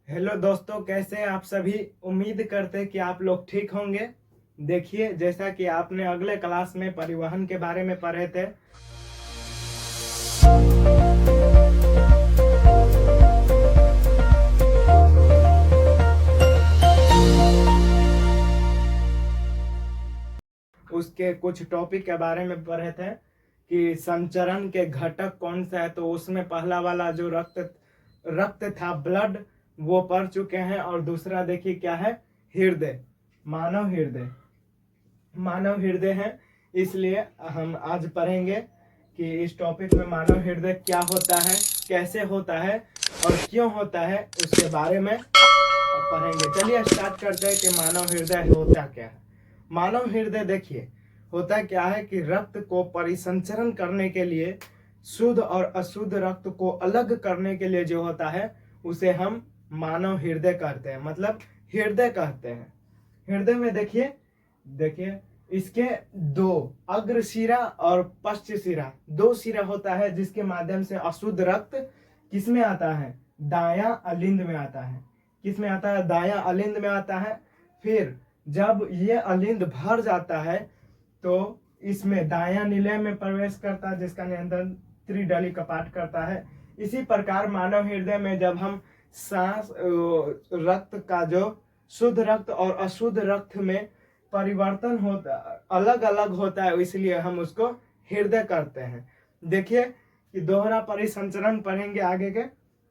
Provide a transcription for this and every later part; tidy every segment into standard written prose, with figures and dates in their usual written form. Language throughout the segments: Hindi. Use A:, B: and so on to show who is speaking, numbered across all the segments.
A: हेलो दोस्तों, कैसे हैं आप सभी। उम्मीद करते हैं कि आप लोग ठीक होंगे। देखिए, जैसा कि आपने अगले क्लास में परिवहन के बारे में पढ़े थे, उसके कुछ टॉपिक के बारे में पढ़े थे कि संचरण के घटक कौन सा है। तो उसमें पहला वाला जो रक्त रक्त था, ब्लड, वो पढ़ चुके हैं। और दूसरा देखिए क्या है, हृदय, मानव हृदय। मानव हृदय है, इसलिए हम आज पढ़ेंगे कि इस टॉपिक में मानव हृदय क्या होता है, कैसे होता है और क्यों होता है, उसके बारे में पढ़ेंगे। चलिए स्टार्ट करते हैं कि मानव हृदय होता क्या है। मानव हृदय देखिए होता क्या है कि रक्त को परिसंचरण करने के लिए, शुद्ध और अशुद्ध रक्त को अलग करने के लिए जो होता है, उसे हम मानव हृदय कहते हैं, मतलब हृदय कहते हैं। हृदय में देखिए देखिए इसके दो, अग्र शिरा और पश्च शिरा, दो शिरा होता है जिसके माध्यम से अशुद्ध रक्त किसमें आता है, दायां अलिंद में आता है। किसमें आता है, दायां अलिंद में आता है। फिर जब ये अलिंद भर जाता है तो इसमें दायां निलय में प्रवेश करता है, जिसका नियंत्रण त्रिदली कपाट करता है। इसी प्रकार मानव हृदय में जब हम सांस रक्त का जो शुद्ध रक्त और अशुद्ध रक्त में परिवर्तन होता, अलग अलग होता है, इसलिए हम उसको हृदय करते हैं। देखिए कि दोहरा परिसंचरण पढ़ेंगे आगे के।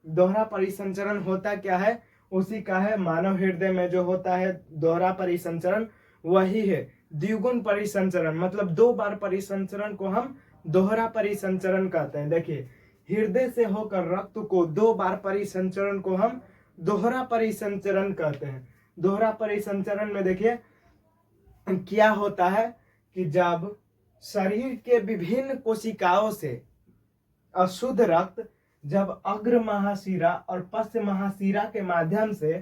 A: दोहरा परिसंचरण होता क्या है, उसी का है मानव हृदय में जो होता है दोहरा परिसंचरण, वही है द्विगुण परिसंचरण। मतलब दो बार परिसंचरण को हम दोहरा परिसंचरण कहते हैं। देखिए, हृदय से होकर रक्त को दो बार परिसंचरण को हम दोहरा परिसंचरण कहते हैं। दोहरा परिसंचरण में देखिए क्या होता है कि जब शरीर के विभिन्न कोशिकाओं से अशुद्ध रक्त जब अग्र महाशिरा और पश्च महाशिरा के माध्यम से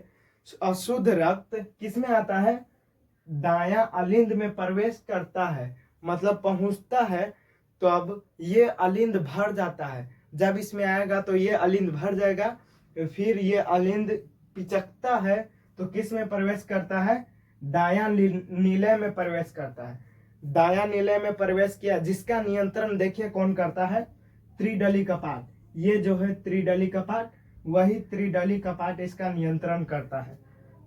A: अशुद्ध रक्त किसमें आता है, दायां अलिंद में प्रवेश करता है, मतलब पहुंचता है, तो अब ये अलिंद भर जाता है। जब इसमें आएगा तो ये अलिंद भर जाएगा, फिर ये अलिंद पिचकता है तो किस में प्रवेश करता है, दायां नीलय में प्रवेश करता है। दायां नीलय में प्रवेश किया, जिसका नियंत्रण देखिए कौन करता है, त्रिदली कपाट। ये जो है त्रिदली कपाट, वही त्रिदली कपाट इसका नियंत्रण करता है।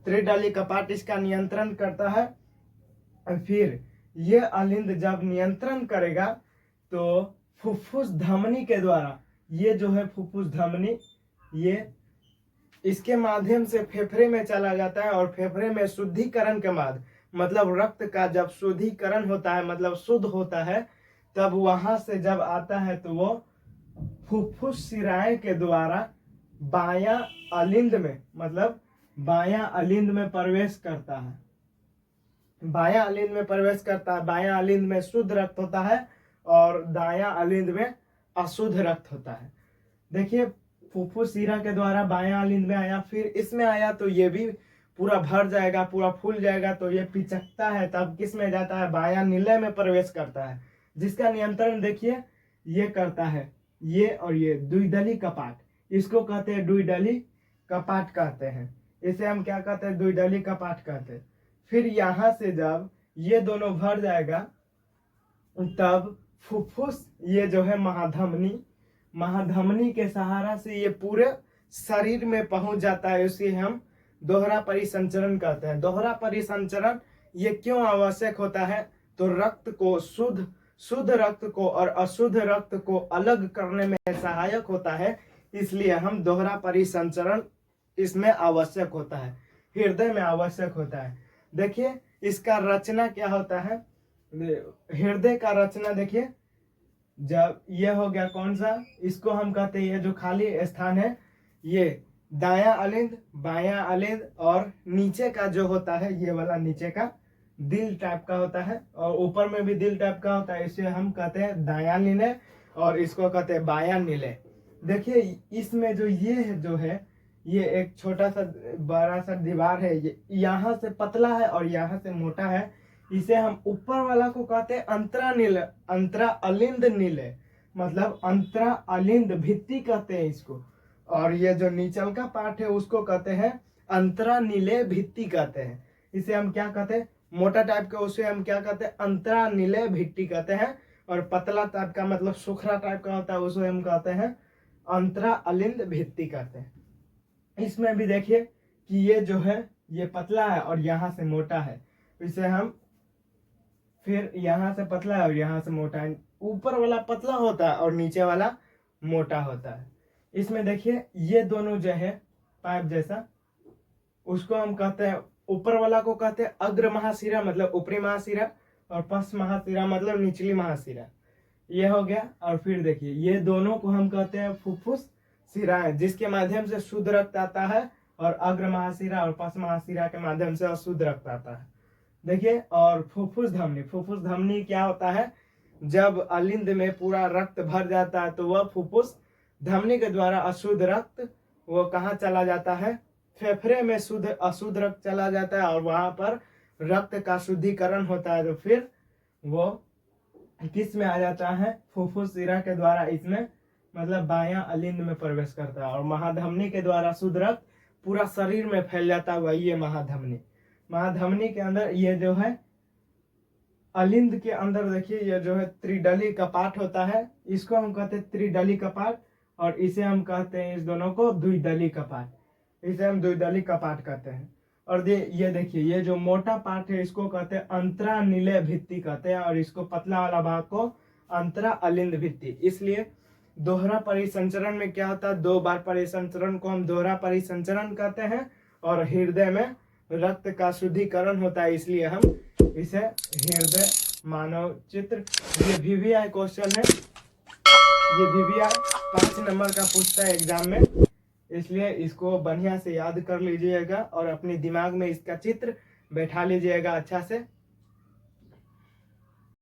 A: त्रिदली कपाट इसका नियंत्रण करता है। फिर ये अलिंद जब नियंत्रण करेगा तो फुफ्फुस धमनी के द्वारा, ये जो है फुफ्फुस धमनी, ये इसके माध्यम से फेफड़े में चला जाता है। और फेफड़े में शुद्धिकरण के बाद, मतलब रक्त का जब शुद्धिकरण होता है, मतलब शुद्ध होता है, तब वहां से जब आता है तो वो फुफ्फुस शिराएं के द्वारा बायां अलिंद में, मतलब बायां अलिंद में प्रवेश करता है। बायां अलिंद में प्रवेश करता है। बायां अलिंद में शुद्ध रक्त होता है और दायां अलिंद में अशुद्ध रक्त होता है। देखिए, फुफ्फुस शिरा के द्वारा बायां अलिंद में आया, फिर इसमें आया तो ये भी पूरा भर जाएगा, पूरा फूल जाएगा, तो ये पिचकता है, तब किस में जाता है, बायां निलय में प्रवेश करता है, जिसका नियंत्रण देखिए ये करता है, ये और ये द्विदली कपाट। इसको कहते हैं द्विदली कपाट कहते हैं। इसे हम क्या कहते हैं, द्विदली कपाट कहते हैं। फिर यहां से जब ये दोनों भर जाएगा तब फुफ्फुस, ये जो है महाधमनी, महाधमनी के सहारा से ये पूरे शरीर में पहुंच जाता है। इसे हम दोहरा परिसंचरण कहते हैं। दोहरा परिसंचरण ये क्यों आवश्यक होता है, तो रक्त को शुद्ध रक्त को और अशुद्ध रक्त को अलग करने में सहायक होता है, इसलिए हम दोहरा परिसंचरण इसमें आवश्यक होता है, हृदय में आवश्यक होता है। देखिए इसका रचना क्या होता है, हृदय का रचना देखिए, जब ये हो गया कौन सा, इसको हम कहते हैं, ये जो खाली स्थान है, ये दायां अलिंद, बायां अलिंद, और नीचे का जो होता है ये वाला नीचे का दिल टाइप का होता है, और ऊपर में भी दिल टाइप का होता है, इसे हम कहते हैं दायां निलय और इसको कहते हैं बायां निलय। देखिए इसमें जो ये है, जो है ये एक छोटा सा बड़ा सा दीवार है, ये यहाँ से पतला है और यहाँ से मोटा है। इसे हम ऊपर वाला को कहते हैं अंतरा नील, अंतरा अलिंद नीलय, मतलब अंतरा अलिंद भित्ति कहते हैं इसको। और ये जो नीचल का पार्ट है उसको कहते हैं अंतरानीले भित्ति कहते हैं। इसे हम क्या कहते हैं, मोटा टाइप का उसे हम क्या कहते हैं, अंतरानीले भित्ति कहते हैं। और पतला टाइप का मतलब सुखरा टाइप का होता है उसे हम कहते हैं अंतरा अलिंद भित्ति कहते हैं। इसमें भी देखिए कि ये जो है ये पतला है और यहाँ से मोटा है, इसे हम फिर यहाँ से पतला है और यहाँ से मोटा है, ऊपर वाला पतला होता है और नीचे वाला मोटा होता है। इसमें देखिए ये दोनों जो है पाइप जैसा, उसको हम कहते हैं, ऊपर वाला को कहते हैं अग्र महाशिरा मतलब ऊपरी महाशिरा, और पश्च महाशिरा मतलब निचली महाशिरा। ये हो गया। और फिर देखिए ये दोनों को हम कहते हैं फुफ्फुस शिराएं, जिसके माध्यम से शुद्ध रक्त आता है, और अग्र महाशिरा और पश्च महाशिरा के माध्यम से अशुद्ध रक्त आता है। देखिए, और फुफ्फुस धमनी, फुफ्फुस धमनी क्या होता है, जब अलिंद में पूरा रक्त भर जाता है तो वह फुफ्फुस धमनी के द्वारा अशुद्ध रक्त वो कहाँ चला जाता है, फेफड़े में शुद्ध अशुद्ध रक्त चला जाता है और वहां पर रक्त का शुद्धिकरण होता है, तो फिर वो किस में आ जाता है, फुफ्फुस शिरा के द्वारा इसमें मतलब बायां अलिंद में प्रवेश करता है, और महाधमनी के द्वारा शुद्ध रक्त पूरा शरीर में फैल जाता है, वही है महाधमनी। महाधमनी के अंदर ये जो है अलिंद के अंदर देखिए ये जो है त्रिडली कपाट होता है, इसको हम कहते हैं त्रिडली कपाट, और इसे हम कहते हैं इस दोनों को द्विदली कपाट, इसे हम द्विदली कपाट कहते हैं। और ये देखिए ये जो मोटा पार्ट है इसको कहते हैं अंतरानीले भित्ति कहते हैं, और इसको पतला वाला भाग को अंतरा अलिंद भित्ति। इसलिए दोहरा परिसंचरण में क्या होता है, 2 बार परिसंचरण को हम दोहरा परिसंचरण कहते हैं, और हृदय में रक्त का शुद्धिकरण होता है, इसलिए हम इसे हृदय मानव चित्र। ये VVI क्वेश्चन है, ये VVI 5 नंबर का पूछता है एग्जाम में, इसलिए इसको बढ़िया से याद कर लीजिएगा और अपने दिमाग में इसका चित्र बैठा लीजिएगा अच्छा से।